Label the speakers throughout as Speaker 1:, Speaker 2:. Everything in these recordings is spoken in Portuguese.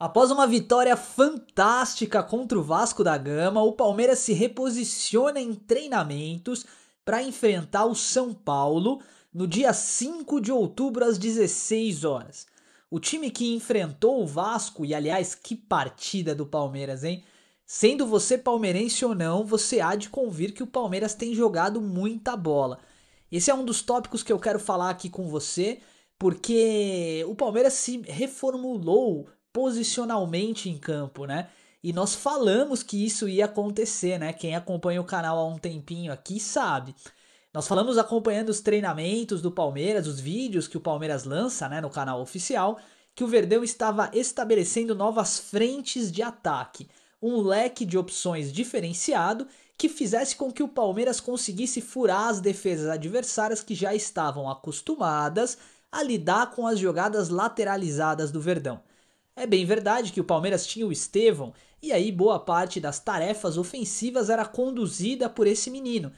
Speaker 1: Após uma vitória fantástica contra o Vasco da Gama, o Palmeiras se reposiciona em treinamentos para enfrentar o São Paulo no dia 5 de outubro às 16 horas. O time que enfrentou o Vasco, e aliás, que partida do Palmeiras, hein? Sendo você palmeirense ou não, você há de convir que o Palmeiras tem jogado muita bola. Esse é um dos tópicos que eu quero falar aqui com você, porque o Palmeiras se reformulou posicionalmente em campo, né? E nós falamos que isso ia acontecer, né? Quem acompanha o canal há um tempinho aqui sabe. Nós falamos acompanhando os treinamentos do Palmeiras, os vídeos que o Palmeiras lança, né, no canal oficial, que o Verdão estava estabelecendo novas frentes de ataque, um leque de opções diferenciado que fizesse com que o Palmeiras conseguisse furar as defesas adversárias que já estavam acostumadas a lidar com as jogadas lateralizadas do Verdão. É bem verdade que o Palmeiras tinha o Estevão, e aí boa parte das tarefas ofensivas era conduzida por esse menino.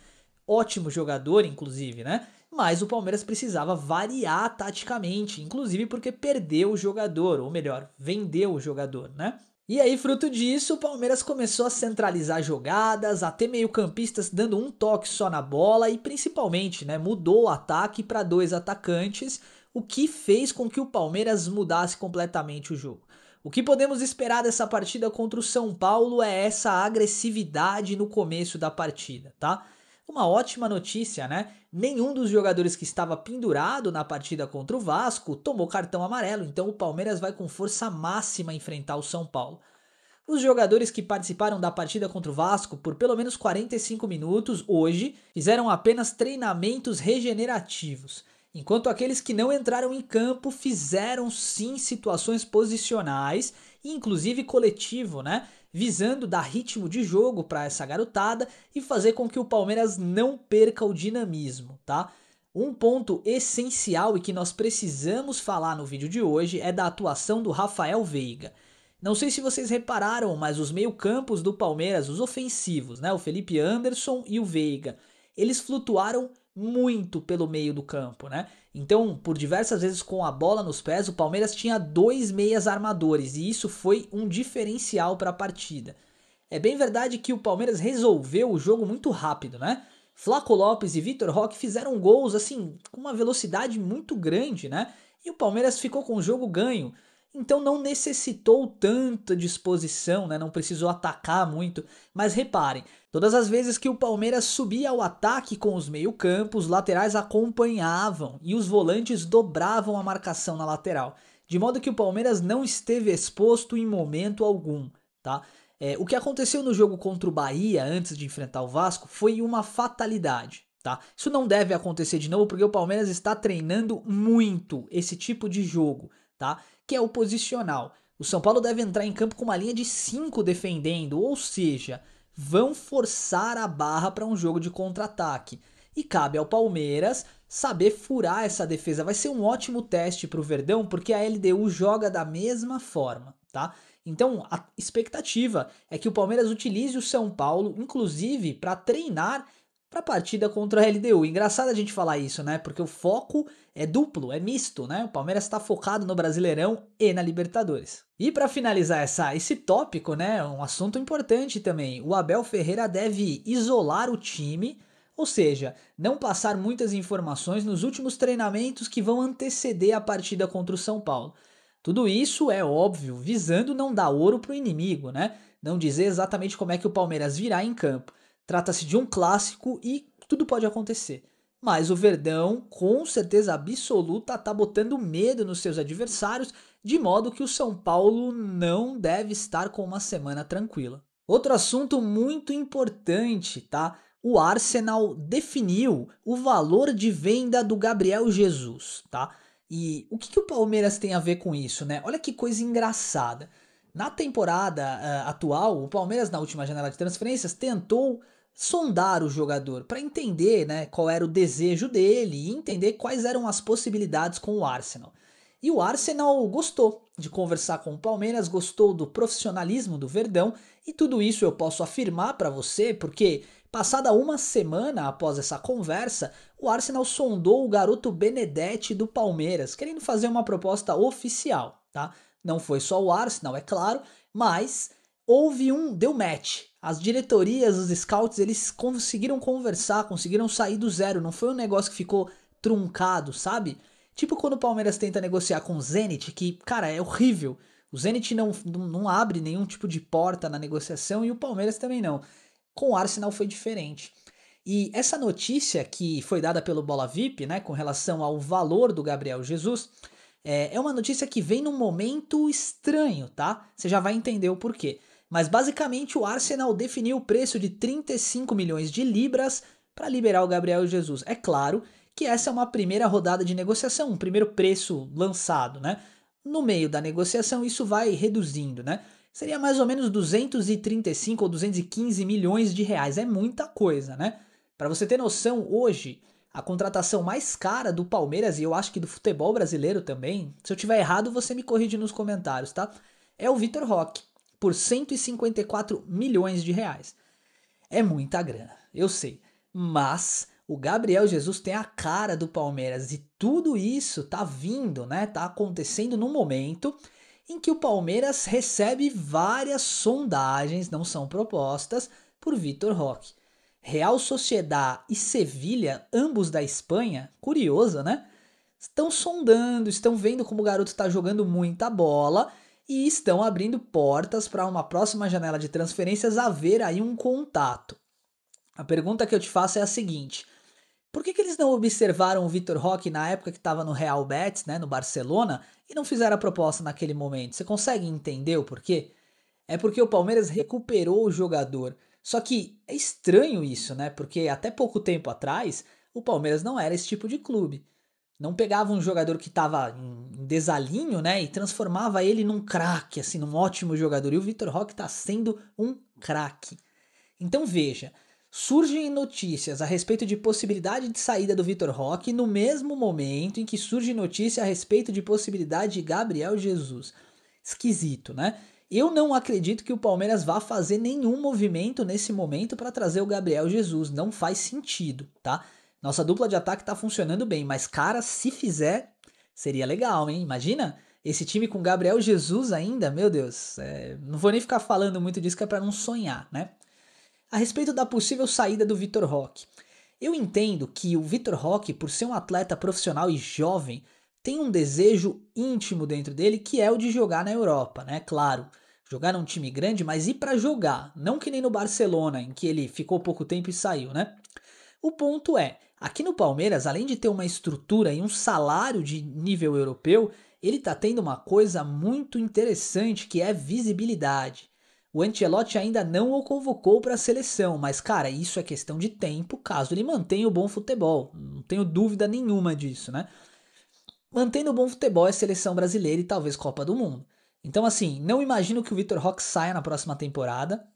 Speaker 1: Ótimo jogador, inclusive, né? Mas o Palmeiras precisava variar taticamente, inclusive porque perdeu o jogador, ou melhor, vendeu o jogador, né? E aí, fruto disso, o Palmeiras começou a centralizar jogadas, a ter meio-campistas dando um toque só na bola e principalmente, né, mudou o ataque para dois atacantes, o que fez com que o Palmeiras mudasse completamente o jogo. O que podemos esperar dessa partida contra o São Paulo é essa agressividade no começo da partida, tá? Uma ótima notícia, né? Nenhum dos jogadores que estava pendurado na partida contra o Vasco tomou cartão amarelo, então o Palmeiras vai com força máxima enfrentar o São Paulo. Os jogadores que participaram da partida contra o Vasco por pelo menos 45 minutos hoje fizeram apenas treinamentos regenerativos, enquanto aqueles que não entraram em campo fizeram sim situações posicionais e inclusive coletivo, né? Visando dar ritmo de jogo para essa garotada e fazer com que o Palmeiras não perca o dinamismo, tá? Um ponto essencial e que nós precisamos falar no vídeo de hoje é da atuação do Rafael Veiga. Não sei se vocês repararam, mas os meio-campos do Palmeiras, os ofensivos, né, o Felipe Anderson e o Veiga, eles flutuaram muito pelo meio do campo, né? Então, por diversas vezes com a bola nos pés, o Palmeiras tinha dois meias armadores e isso foi um diferencial para a partida. É bem verdade que o Palmeiras resolveu o jogo muito rápido, né? Flaco Lopes e Vitor Roque fizeram gols assim com uma velocidade muito grande, né? E o Palmeiras ficou com o jogo ganho. Então não necessitou tanta disposição, né? Não precisou atacar muito. Mas reparem, todas as vezes que o Palmeiras subia ao ataque com os meio-campos, os laterais acompanhavam e os volantes dobravam a marcação na lateral. De modo que o Palmeiras não esteve exposto em momento algum, tá? O que aconteceu no jogo contra o Bahia antes de enfrentar o Vasco foi uma fatalidade, tá? Isso não deve acontecer de novo porque o Palmeiras está treinando muito esse tipo de jogo, tá? Que é o posicional. O São Paulo deve entrar em campo com uma linha de 5 defendendo, ou seja, vão forçar a barra para um jogo de contra-ataque. E cabe ao Palmeiras saber furar essa defesa. Vai ser um ótimo teste para o Verdão, porque a LDU joga da mesma forma, tá? Então a expectativa é que o Palmeiras utilize o São Paulo, inclusive, para treinar para a partida contra a LDU. Engraçado a gente falar isso, né? Porque o foco é duplo, é misto, né? O Palmeiras está focado no Brasileirão e na Libertadores. E para finalizar esse tópico, né? Um assunto importante também. O Abel Ferreira deve isolar o time, ou seja, não passar muitas informações nos últimos treinamentos que vão anteceder a partida contra o São Paulo. Tudo isso é óbvio, visando não dar ouro pro inimigo, né? Não dizer exatamente como é que o Palmeiras virá em campo. Trata-se de um clássico e tudo pode acontecer. Mas o Verdão, com certeza absoluta, tá botando medo nos seus adversários, de modo que o São Paulo não deve estar com uma semana tranquila. Outro assunto muito importante, tá? O Arsenal definiu o valor de venda do Gabriel Jesus, tá? E o que o Palmeiras tem a ver com isso, né? Olha que coisa engraçada. Na temporada atual, o Palmeiras, na última janela de transferências, tentou sondar o jogador para entender, né, qual era o desejo dele e entender quais eram as possibilidades com o Arsenal. E o Arsenal gostou de conversar com o Palmeiras, gostou do profissionalismo do Verdão e tudo isso eu posso afirmar para você porque passada uma semana após essa conversa, o Arsenal sondou o garoto Benedetti do Palmeiras, querendo fazer uma proposta oficial, tá? Não foi só o Arsenal, é claro, mas deu match. As diretorias, os scouts, eles conseguiram conversar, conseguiram sair do zero. Não foi um negócio que ficou truncado, sabe? Tipo quando o Palmeiras tenta negociar com o Zenit, que, cara, é horrível. O Zenit não abre nenhum tipo de porta na negociação e o Palmeiras também não. Com o Arsenal foi diferente. E essa notícia que foi dada pelo Bola VIP, né, com relação ao valor do Gabriel Jesus, é uma notícia que vem num momento estranho, tá? Você já vai entender o porquê. Mas basicamente o Arsenal definiu o preço de 35 milhões de libras para liberar o Gabriel Jesus. É claro que essa é uma primeira rodada de negociação, um primeiro preço lançado, né? No meio da negociação isso vai reduzindo, né? Seria mais ou menos 235 ou 215 milhões de reais. É muita coisa, né? Para você ter noção, hoje a contratação mais cara do Palmeiras, e eu acho que do futebol brasileiro também, se eu tiver errado você me corrige nos comentários, tá? É o Vitor Roque, por 154 milhões de reais. É muita grana, eu sei, mas o Gabriel Jesus tem a cara do Palmeiras e tudo isso tá vindo, né? Tá acontecendo num momento em que o Palmeiras recebe várias sondagens, não são propostas, por Vitor Roque. Real Sociedad e Sevilha, ambos da Espanha, curioso, né? Estão sondando, estão vendo como o garoto está jogando muita bola e estão abrindo portas para uma próxima janela de transferências haver aí um contato. A pergunta que eu te faço é a seguinte: por que eles não observaram o Vitor Roque na época que estava no Real Betis, né, no Barcelona, e não fizeram a proposta naquele momento? Você consegue entender o porquê? É porque o Palmeiras recuperou o jogador. Só que é estranho isso, né? Porque até pouco tempo atrás, o Palmeiras não era esse tipo de clube. Não pegava um jogador que estava em desalinho, né? E transformava ele num craque, assim, num ótimo jogador. E o Vitor Roque está sendo um craque. Então veja, surgem notícias a respeito de possibilidade de saída do Vitor Roque no mesmo momento em que surge notícia a respeito de possibilidade de Gabriel Jesus. Esquisito, né? Eu não acredito que o Palmeiras vá fazer nenhum movimento nesse momento para trazer o Gabriel Jesus. Não faz sentido, tá? Nossa dupla de ataque tá funcionando bem, mas cara, se fizer, seria legal, hein? Imagina esse time com Gabriel Jesus ainda, meu Deus. Não vou nem ficar falando muito disso que é para não sonhar, né? A respeito da possível saída do Vitor Roque. Eu entendo que o Vitor Roque, por ser um atleta profissional e jovem, tem um desejo íntimo dentro dele que é o de jogar na Europa, né? Claro, jogar num time grande, mas ir para jogar, não que nem no Barcelona, em que ele ficou pouco tempo e saiu, né? O ponto é, aqui no Palmeiras, além de ter uma estrutura e um salário de nível europeu, ele tá tendo uma coisa muito interessante que é visibilidade. O Ancelotti ainda não o convocou para a seleção, mas cara, isso é questão de tempo caso ele mantenha o bom futebol. Não tenho dúvida nenhuma disso, né? Mantendo o bom futebol é seleção brasileira e talvez Copa do Mundo. Então assim, não imagino que o Vitor Roque saia na próxima temporada.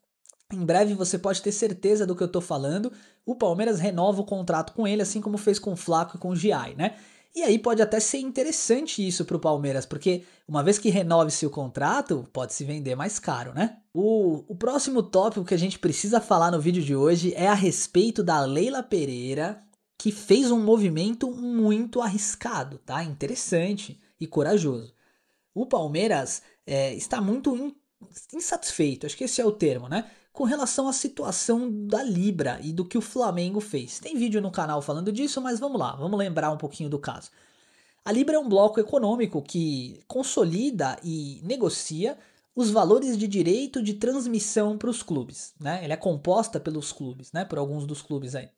Speaker 1: Em breve você pode ter certeza do que eu tô falando. O Palmeiras renova o contrato com ele, assim como fez com o Flaco e com o Giai, né? E aí pode até ser interessante isso pro Palmeiras, porque uma vez que renove-se o contrato, pode se vender mais caro, né? O próximo tópico que a gente precisa falar no vídeo de hoje é a respeito da Leila Pereira, que fez um movimento muito arriscado, tá? Interessante e corajoso. O Palmeiras está muito insatisfeito, acho que esse é o termo, né? Com relação à situação da Libra e do que o Flamengo fez. Tem vídeo no canal falando disso, mas vamos lá, vamos lembrar um pouquinho do caso. A Libra é um bloco econômico que consolida e negocia os valores de direito de transmissão para os clubes, né? Ela é composta pelos clubes, né? Por alguns dos clubes aí.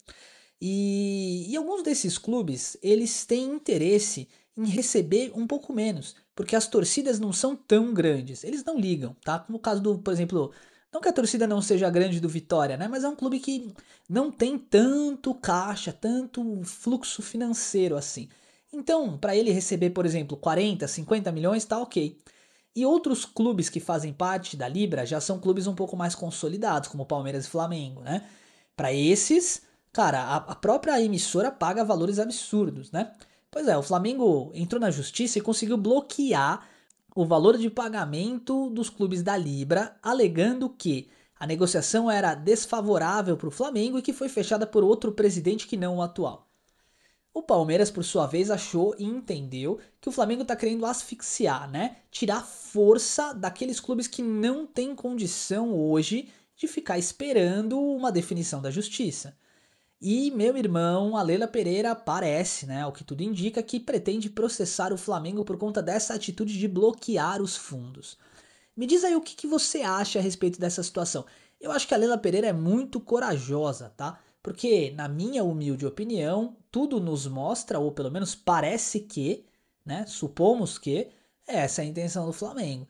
Speaker 1: E alguns desses clubes, eles têm interesse em receber um pouco menos, porque as torcidas não são tão grandes. Eles não ligam, tá? Como o caso do, por exemplo, não que a torcida não seja grande do Vitória, né? Mas é um clube que não tem tanto caixa, tanto fluxo financeiro assim. Então, para ele receber, por exemplo, 40, 50 milhões, tá ok. E outros clubes que fazem parte da Libra já são clubes um pouco mais consolidados, como Palmeiras e Flamengo, né? Para esses, cara, a própria emissora paga valores absurdos, né? Pois é, o Flamengo entrou na justiça e conseguiu bloquear o valor de pagamento dos clubes da Libra, alegando que a negociação era desfavorável para o Flamengo e que foi fechada por outro presidente que não o atual. O Palmeiras, por sua vez, achou e entendeu que o Flamengo tá querendo asfixiar, né? Tirar força daqueles clubes que não têm condição hoje de ficar esperando uma definição da justiça. E meu irmão, a Leila Pereira parece, né, o que tudo indica, que pretende processar o Flamengo por conta dessa atitude de bloquear os fundos. Me diz aí o que você acha a respeito dessa situação. Eu acho que a Leila Pereira é muito corajosa, tá? Porque, na minha humilde opinião, tudo nos mostra, ou pelo menos parece que, né? Supomos que essa é a intenção do Flamengo.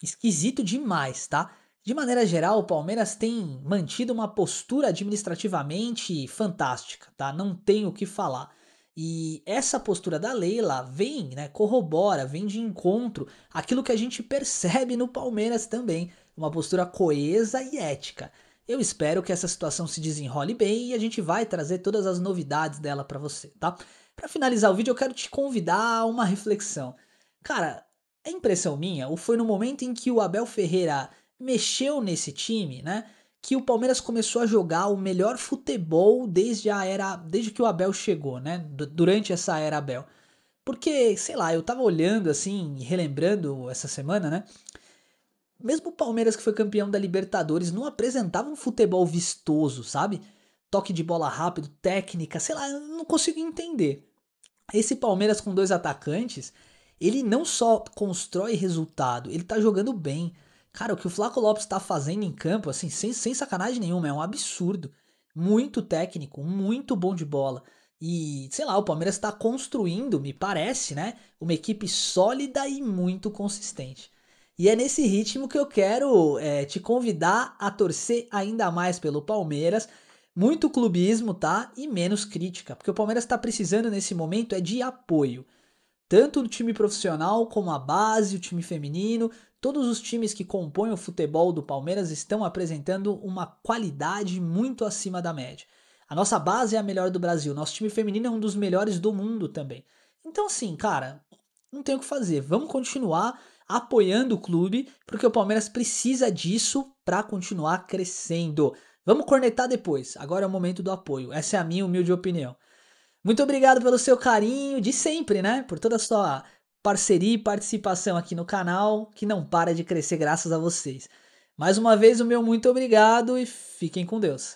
Speaker 1: Esquisito demais, tá? De maneira geral, o Palmeiras tem mantido uma postura administrativamente fantástica, tá? Não tem o que falar. E essa postura da Leila vem, né, corrobora, vem de encontro àquilo que a gente percebe no Palmeiras também, uma postura coesa e ética. Eu espero que essa situação se desenrole bem e a gente vai trazer todas as novidades dela para você, tá? Para finalizar o vídeo, eu quero te convidar a uma reflexão. Cara, é impressão minha, ou foi no momento em que o Abel Ferreira mexeu nesse time, né, que o Palmeiras começou a jogar o melhor futebol desde que o Abel chegou, né, durante essa era Abel. Porque, sei lá, eu tava olhando assim, relembrando essa semana, né, mesmo o Palmeiras que foi campeão da Libertadores não apresentava um futebol vistoso, sabe? Toque de bola rápido, técnica, sei lá, eu não consigo entender. Esse Palmeiras com dois atacantes, ele não só constrói resultado, ele tá jogando bem. Cara, o que o Flaco Lopes tá fazendo em campo, assim, sem sacanagem nenhuma, é um absurdo. Muito técnico, muito bom de bola. E, sei lá, o Palmeiras tá construindo, me parece, né? Uma equipe sólida e muito consistente. E é nesse ritmo que eu quero te convidar a torcer ainda mais pelo Palmeiras. Muito clubismo, tá? E menos crítica, porque o Palmeiras está precisando nesse momento é de apoio. Tanto o time profissional como a base, o time feminino, todos os times que compõem o futebol do Palmeiras estão apresentando uma qualidade muito acima da média. A nossa base é a melhor do Brasil, nosso time feminino é um dos melhores do mundo também. Então assim, cara, não tem o que fazer. Vamos continuar apoiando o clube, porque o Palmeiras precisa disso para continuar crescendo. Vamos cornetar depois. Agora é o momento do apoio. Essa é a minha humilde opinião. Muito obrigado pelo seu carinho de sempre, né? Por toda a sua parceria e participação aqui no canal, que não para de crescer graças a vocês. Mais uma vez, o meu muito obrigado e fiquem com Deus.